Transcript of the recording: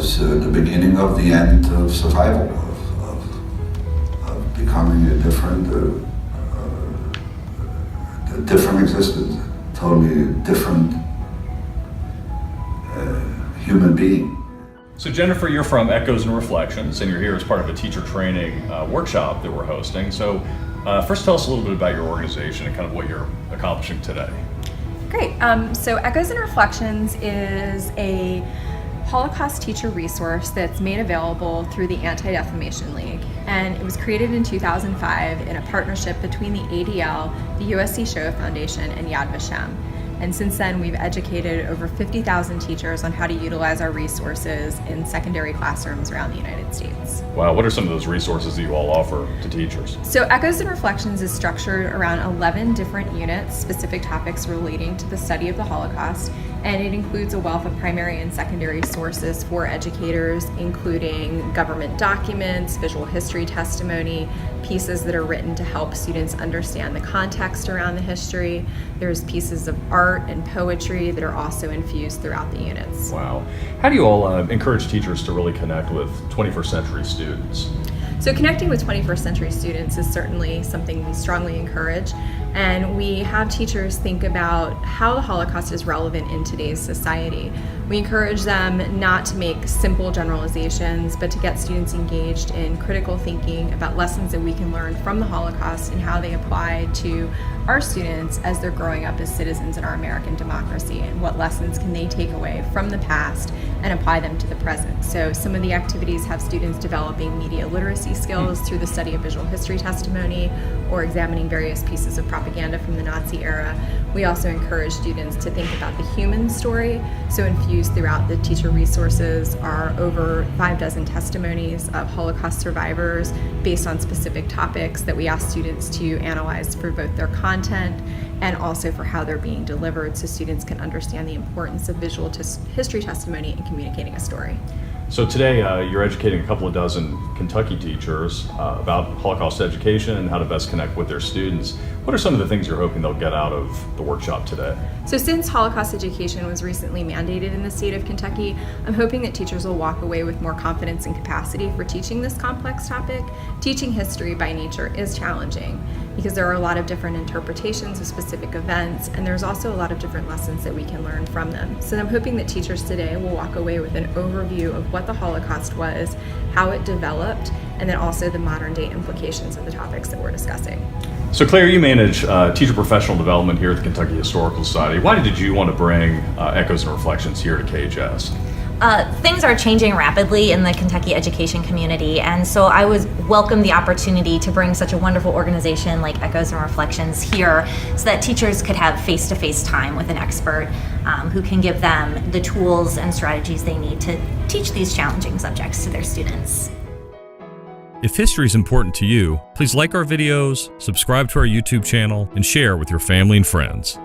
was the beginning of the end of survival, of becoming a different existence, totally different human being. So Jennifer, you're from Echoes and Reflections, and you're here as part of a teacher training workshop that we're hosting. So first tell us a little bit about your organization and kind of what you're accomplishing today. Great. So Echoes and Reflections is a Holocaust teacher resource that's made available through the Anti-Defamation League. And it was created in 2005 in a partnership between the ADL, the USC Shoah Foundation, and Yad-Vashem. And since then, we've educated over 50,000 teachers on how to utilize our resources in secondary classrooms around the United States. Wow, what are some of those resources that you all offer to teachers? So Echoes and Reflections is structured around 11 different units, specific topics relating to the study of the Holocaust, and it includes a wealth of primary and secondary sources for educators, including government documents, visual history testimony, pieces that are written to help students understand the context around the history. There's pieces of art and poetry that are also infused throughout the units. Wow. How do you all encourage teachers to really connect with 21st century students? So connecting with 21st century students is certainly something we strongly encourage, and we have teachers think about how the Holocaust is relevant in today's society. We encourage them not to make simple generalizations, but to get students engaged in critical thinking about lessons that we can learn from the Holocaust and how they apply to our students as they're growing up as citizens in our American democracy, and what lessons can they take away from the past and apply them to the present. So some of the activities have students developing media literacy skills through the study of visual history testimony or examining various pieces of propaganda from the Nazi era. We also encourage students to think about the human story. So infused throughout the teacher resources are over 6 testimonies of Holocaust survivors based on specific topics that we ask students to analyze for both their content and also for how they're being delivered, so students can understand the importance of visual history testimony in communicating a story. So today you're educating a couple of dozen Kentucky teachers about Holocaust education and how to best connect with their students. What are some of the things you're hoping they'll get out of the workshop today? So since Holocaust education was recently mandated in the state of Kentucky, I'm hoping that teachers will walk away with more confidence and capacity for teaching this complex topic. Teaching history by nature is challenging because there are a lot of different interpretations of specific events, and there's also a lot of different lessons that we can learn from them. So I'm hoping that teachers today will walk away with an overview of what the Holocaust was, how it developed, and then also the modern day implications of the topics that we're discussing. So Claire, you manage teacher professional development here at the Kentucky Historical Society. Why did you want to bring Echoes and Reflections here to KHS? Things are changing rapidly in the Kentucky education community, and so I welcome the opportunity to bring such a wonderful organization like Echoes and Reflections here so that teachers could have face-to-face time with an expert who can give them the tools and strategies they need to teach these challenging subjects to their students. If history is important to you, please like our videos, subscribe to our YouTube channel, and share with your family and friends.